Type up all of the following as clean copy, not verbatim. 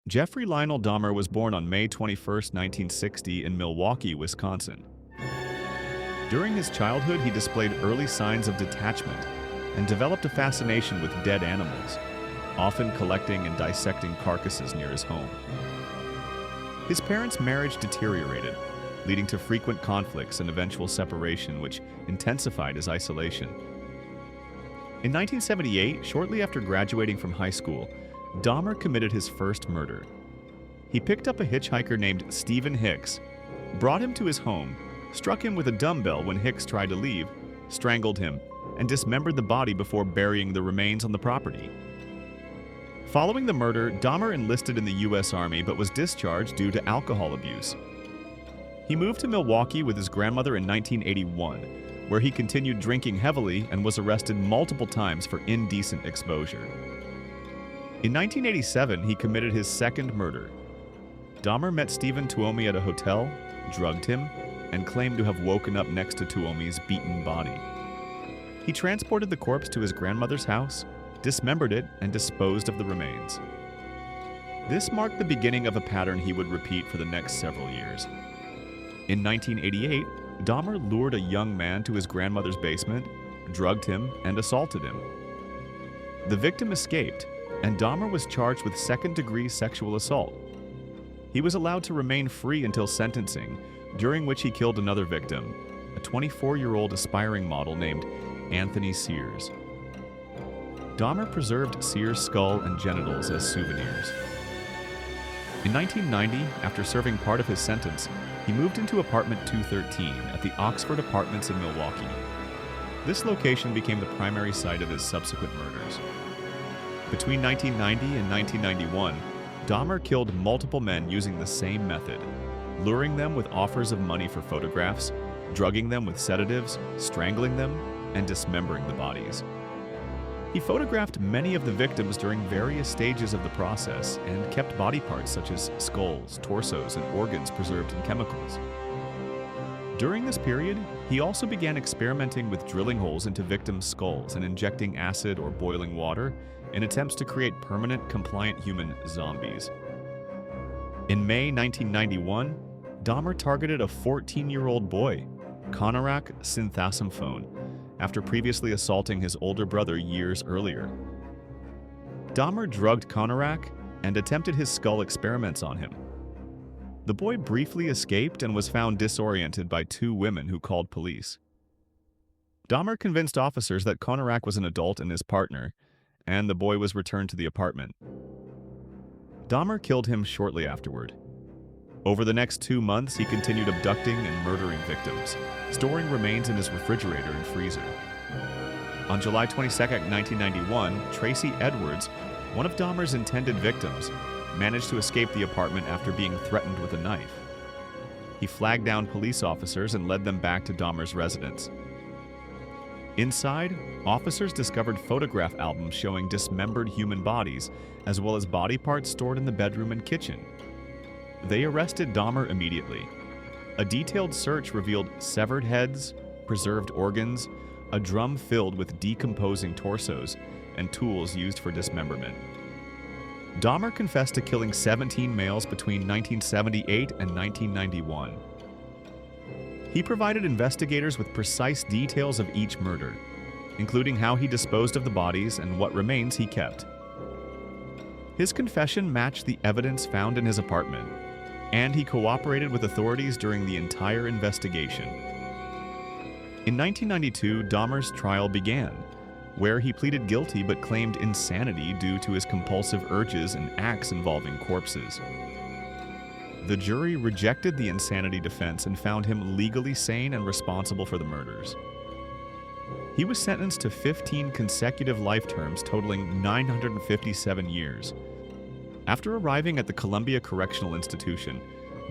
Jeffrey Lionel Dahmer was born on May 21, 1960 in Milwaukee, Wisconsin. During his childhood, he displayed early signs of detachment and developed a fascination with dead animals, often collecting and dissecting carcasses near his home. His parents' marriage deteriorated, leading to frequent conflicts and eventual separation, which intensified his isolation. In 1978, shortly after graduating from high school, Dahmer committed his first murder. He picked up a hitchhiker named Stephen Hicks, brought him to his home, struck him with a dumbbell when Hicks tried to leave, strangled him, and dismembered the body before burying the remains on the property. Following the murder, Dahmer enlisted in the U.S. Army but was discharged due to alcohol abuse. He moved to Milwaukee with his grandmother in 1981, where he continued drinking heavily and was arrested multiple times for indecent exposure. In 1987, he committed his second murder. Dahmer met Stephen Tuomi at a hotel, drugged him, and claimed to have woken up next to Tuomi's beaten body. He transported the corpse to his grandmother's house, dismembered it, and disposed of the remains. This marked the beginning of a pattern he would repeat for the next several years. In 1988, Dahmer lured a young man to his grandmother's basement, drugged him, and assaulted him. The victim escaped, and Dahmer was charged with second-degree sexual assault. He was allowed to remain free until sentencing, during which he killed another victim, a 24-year-old aspiring model named Anthony Sears. Dahmer preserved Sears' skull and genitals as souvenirs. In 1990, after serving part of his sentence, he moved into apartment 213 at the Oxford Apartments in Milwaukee. This location became the primary site of his subsequent murders. Between 1990 and 1991, Dahmer killed multiple men using the same method, luring them with offers of money for photographs, drugging them with sedatives, strangling them, and dismembering the bodies. He photographed many of the victims during various stages of the process and kept body parts such as skulls, torsos, and organs preserved in chemicals. During this period, he also began experimenting with drilling holes into victims' skulls and injecting acid or boiling water in attempts to create permanent, compliant human zombies. In May 1991, Dahmer targeted a 14-year-old boy, Konorak Synthasimphone, after previously assaulting his older brother years earlier. Dahmer drugged Konorak and attempted his skull experiments on him. The boy briefly escaped and was found disoriented by two women who called police. Dahmer convinced officers that Konorak was an adult and his partner, and the boy was returned to the apartment. Dahmer killed him shortly afterward. Over the next 2 months, he continued abducting and murdering victims, storing remains in his refrigerator and freezer. On July 22, 1991, Tracy Edwards, one of Dahmer's intended victims, managed to escape the apartment after being threatened with a knife. He flagged down police officers and led them back to Dahmer's residence. Inside, officers discovered photograph albums showing dismembered human bodies, as well as body parts stored in the bedroom and kitchen. They arrested Dahmer immediately. A detailed search revealed severed heads, preserved organs, a drum filled with decomposing torsos, and tools used for dismemberment. Dahmer confessed to killing 17 males between 1978 and 1991. He provided investigators with precise details of each murder, including how he disposed of the bodies and what remains he kept. His confession matched the evidence found in his apartment, and he cooperated with authorities during the entire investigation. In 1992, Dahmer's trial began, where he pleaded guilty but claimed insanity due to his compulsive urges and acts involving corpses. The jury rejected the insanity defense and found him legally sane and responsible for the murders. He was sentenced to 15 consecutive life terms totaling 957 years. After arriving at the Columbia Correctional Institution,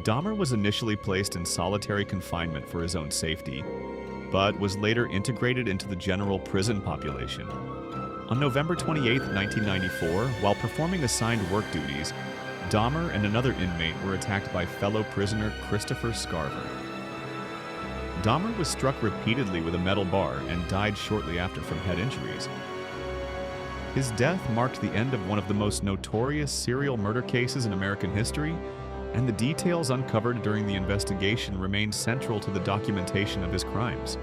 Dahmer was initially placed in solitary confinement for his own safety, but was later integrated into the general prison population. On November 28, 1994, while performing assigned work duties, Dahmer and another inmate were attacked by fellow prisoner Christopher Scarver. Dahmer was struck repeatedly with a metal bar and died shortly after from head injuries. His death marked the end of one of the most notorious serial murder cases in American history, and the details uncovered during the investigation remained central to the documentation of his crimes.